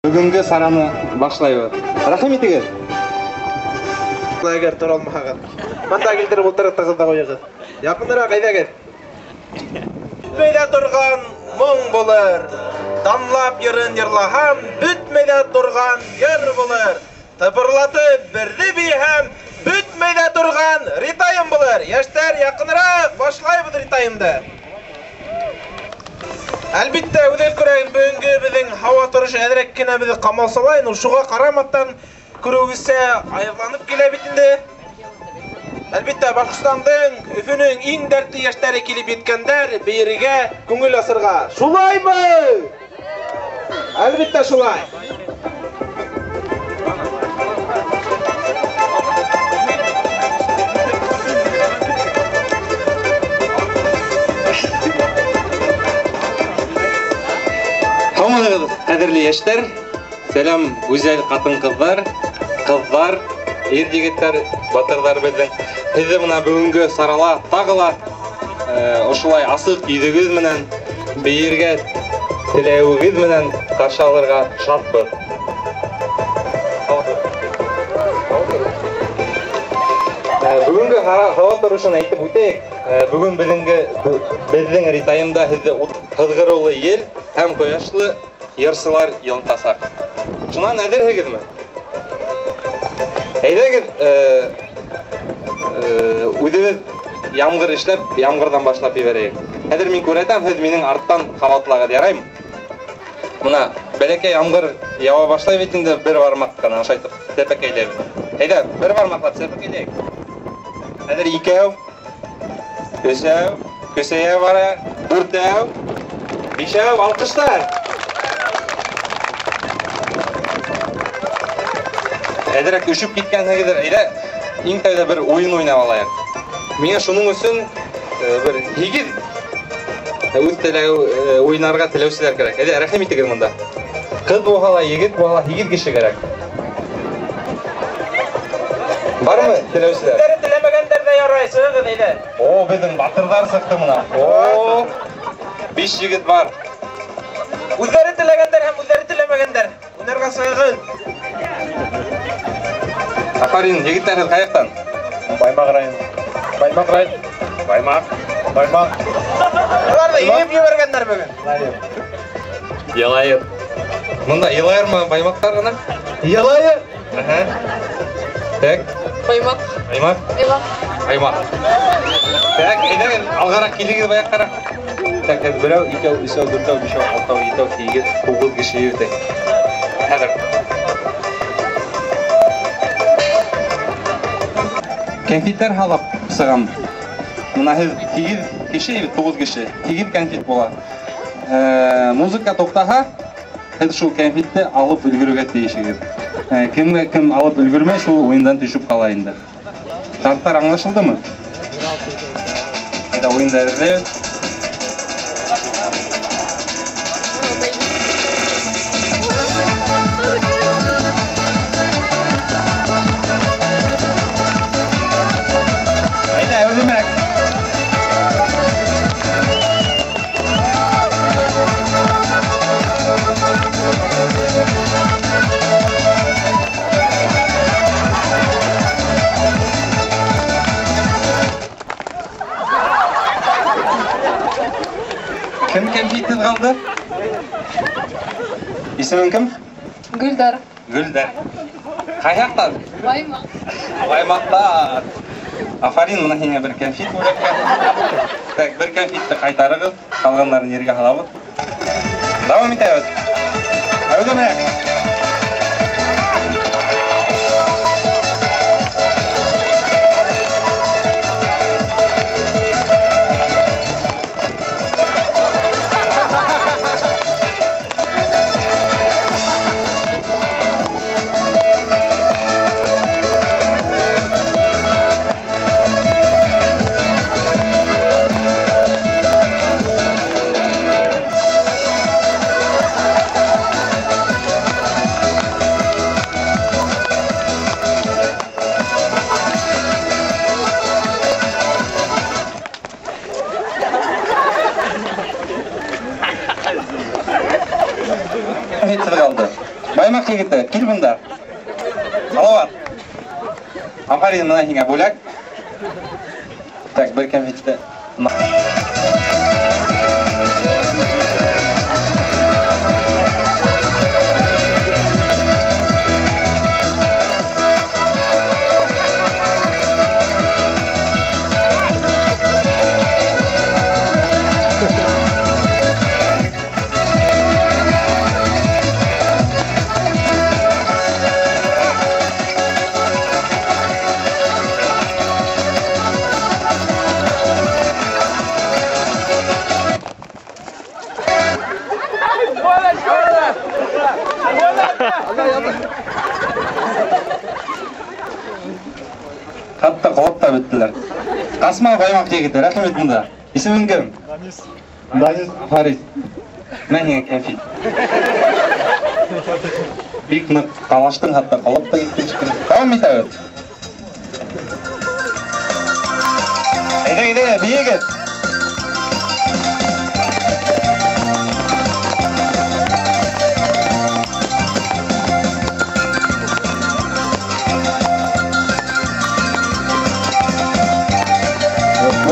Бүгінгі сараны башлайбыз. Рахмет егер. Лагер туралмаған. Мында келтіріп отырып тағында қойығы. Япындыра қайдагер. Бүтмейді тұрған мұң болыр. Дамлап ерін ерлахам, бүтмейді тұрған ер болыр. Тыпырлатып бірді бейхем, бүтмейді тұрған ритайым болыр. Яштар яқынырақ башлайбыз ритайымды. Әлбетте, өдел көрәген бүгінгі біздің хава тұрышы әдірек кені бізді қамал салайын. Ушуға қараматтан көрігісі айырланып келе бітінді. Әлбетте, Башқұртстандың үфінің ең дәртті яштары келіп еткендер бейіріге көңіл асырға. Шулай мы? Әлбетте, шулай. Қадірлі яштар, сәлем güzel қатын қыздар, ер-жігіттер, батырдар біздің. Бізді мұна бүгінгі сарала, тағыла, ұшылай асық үйдігіз мінен, бейірге тілеуіңіз мінен қаршы алырға шартпыз. Бүгінгі хава тұрышын айтып өтейік. Бүгін біздің ритайымда қызғырулы ел, әм қояшлы ерсылар елтасақ. Шынан әдір хегіз ме? Әйдегіз өдіңіз ямғыр ішлеп, ямғырдан башлап еверейік. Әдір мен көретем, сіз менің арттан қалатылаға ярайым. Мұна, бәлеке ямғыр ява башлай бетінде бір бармақ қана ашайтып, сепек ейлейік. Әйді, бір бармақлап сепек ейлейік. Әдір екеу, көсеу бара, үртеу, бешеу, алқыштар. Әдірек үшіп кеткен сәгедер, әйді, ең тәуді бір ойын ойнап алайық. Мен шының өсін бір егіз өз ойынарға тілеусілер керек. Әйді, рахмет егіз мұнда. Қыз болғала, егіз болғала, егіз кеші керек. Бар мы тілеусілер? Өздері тілемегендер де ярайсыз, әйді. О, біздің батырдар сықты мұна. О, 5 егіз бар. Өздері тілегендер һәм өздері тілемегендер. Өнерға сағын. Афарин, егіттәріз қаяқтан? Баймақ райын. Баймақ райын. Баймақ. Оларды еп ебергендер бүгін. Елайыр. Мұнда елайыр ма баймақтар ғана? Елайыр. Так. Баймақ. Аймақ. Так, әйдәген алғарақ келіңіз баяққара. Так, біреу, екеу, үшеу, дүртеу, бешеу, алтау, етеу, сегіз, 9 кіші еуді. Әдір. Конфеттер халап сығам. Мұна 8 кеші, 9 кеші. 8 конфет болады. Музыка тоқтаға, шул конфетті алып үлгіруге дейшігіз. Кім алып үлгірмей, шул ойындан түшіп қалайынды. Шарттар аңлашылды ма? Ойында әрлеу. Кім конфеттен қалды? Есімің кім? Гүлдар. Гүлдар. Қаяқтан? Баймақ. Баймақтан. Афарин, мұна сене бір конфет бөлек. Так, бір конфетті қайтарығыз, қалғандарын ерге қалабыз. Давам етеміз. Әудемек. Баймақ егіті, кел бұнда. Салават. Амфарин мына хинга бөлек. Так, бір конфетті. Қатты қолапта біттілер. Қасыма баймақ егіті, рахмет мұнда. Есімің кім? Данис. Фарис. Мәне кәфет. Бик нық қалаштың қатты қолапта кеткен шықын. Давам ет әует. Әйде, бейегет.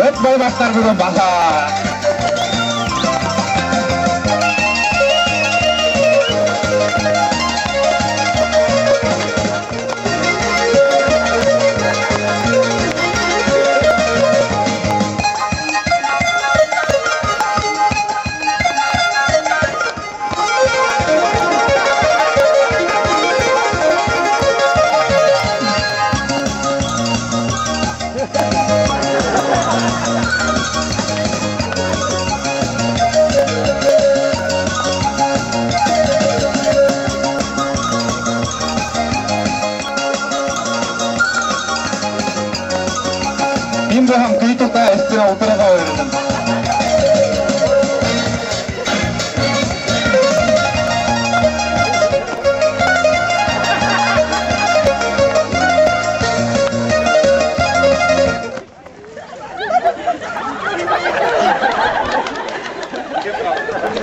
Öt baybaklar bunu basa. Мен бұғам күйтіқта үстіне отыраға өрілдім.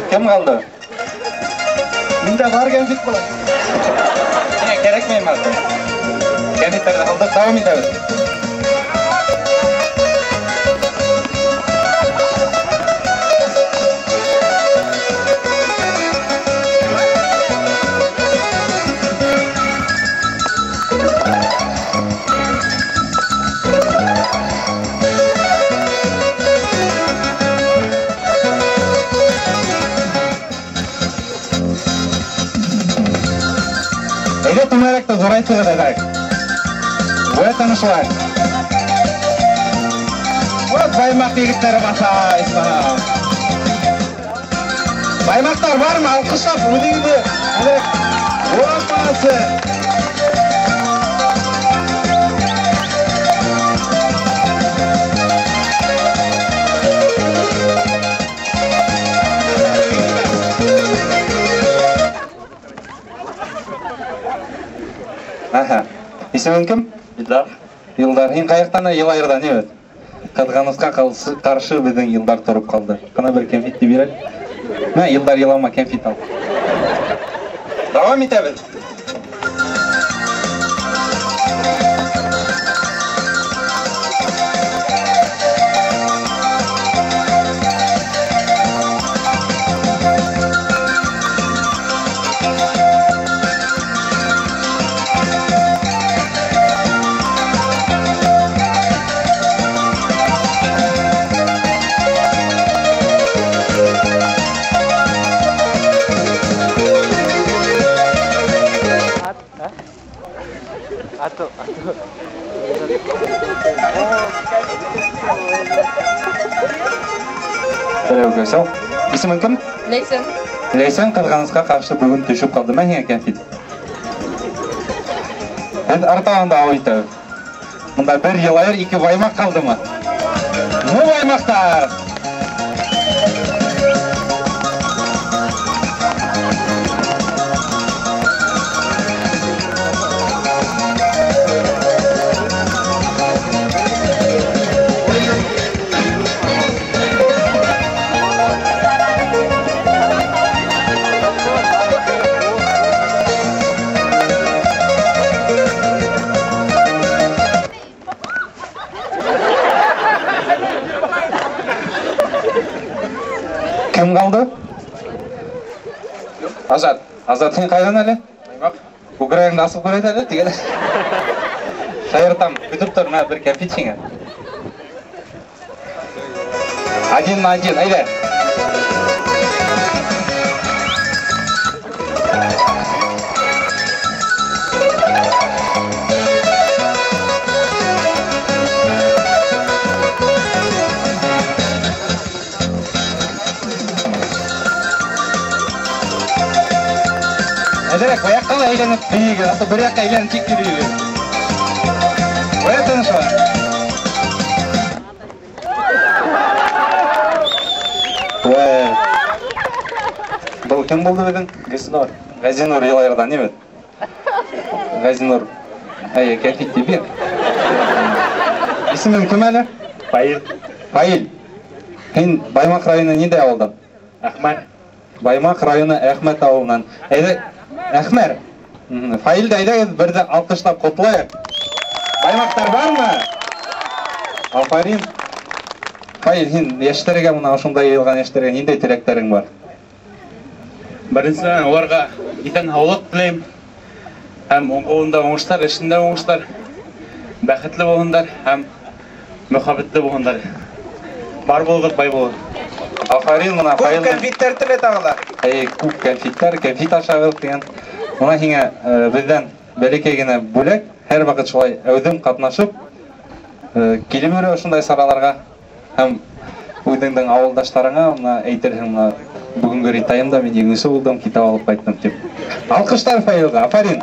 Кем қалды? Менде бар кәмфет болады. Керек мейм алды. Кәмфеттерді қалды, давам етеміз. Эге тумайракта зорайтыгы дайдайк. Буя танышылайк. Вот баймақ егіттері баса, испана. Баймақтар бар ма? Алқыштап, өдіңді. Опасы. Аха. Есімің кім? Илдар. Илдар. Ең қайықтана ел айырдан не өт? Қатғанысқа қаршы біздің Илдар тұрып қалды. Қана бір кәмфетті берел. Мә, Илдар елама кәмфет ал. Давам етәбіз. Есімің кім? Лейсен. Лейсен Қызғанысқа қарсы бүгін түшіп қалды ма ең кәмфет? Әд артағанда ауыйты. Мұнда бір ел айыр, екі баймақ қалды ма? Мұ баймақтар! Кім қалды? Азат. Азат сен қайдан әлі? Көкірегіңді асып көреді әлі? Дегелі. Шайыртам, күтіп тұр, мә бір кәмпит жеңе. 1-1, айда. Әдірек, ояқтан әйленіп бейгі, асы бір яққа әйленіп кек керейді. Ояқтан ұшыға. Бұл кім болды бедің? Газинор. Газинор елайырдан, не бед? Газинор. Әйе, кәфит деп. Исімің кім әлі? Фаил. Фаил. Сен Баймақ районы неде ауылдан? Ахмар. Баймақ районы Ахмет ауылынан. Әйді, Ахмар. Фаилді әйді бірді алқыштап қотылайық. Баймақтар бар ма? Алфарин. Фаил, сен ештерге мұна ұшындай елған ештерге нендей тілектерің бар? Біріншіден оларға итен аулық тілейм. Әм оңғолында оңыштар, ішінде оңыштар. Бәқітлі болғандар, әм мұхабетті болғандар. Бар болғыр, бай болғыр. Алфарин мұна Көп Фаилдің... кәмпиттер тіле тағылар. Көп кәмпиттер, кәмпит ашағылық деген. Мұна хеңе бізден бәлекегіне бөлек, әр вақыт шылай әудім қатнашып, келемері ұшындай сараларға, әм өйдіңдің ауылдаштарыңа, мұна әйтерсің бүгінгі ритайымда мен еңісі болдым, китап алып қайттым деп. Алқыштар Фаилға, Афарин.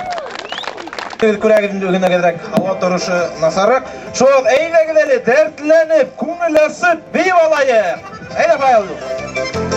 Күрәгімді өгіне кедірек ауа тұрышы насарақ. Шоқ әйнегілері дәртленіп, көңілесіп, бейіп алайық. Әйді Фаилды.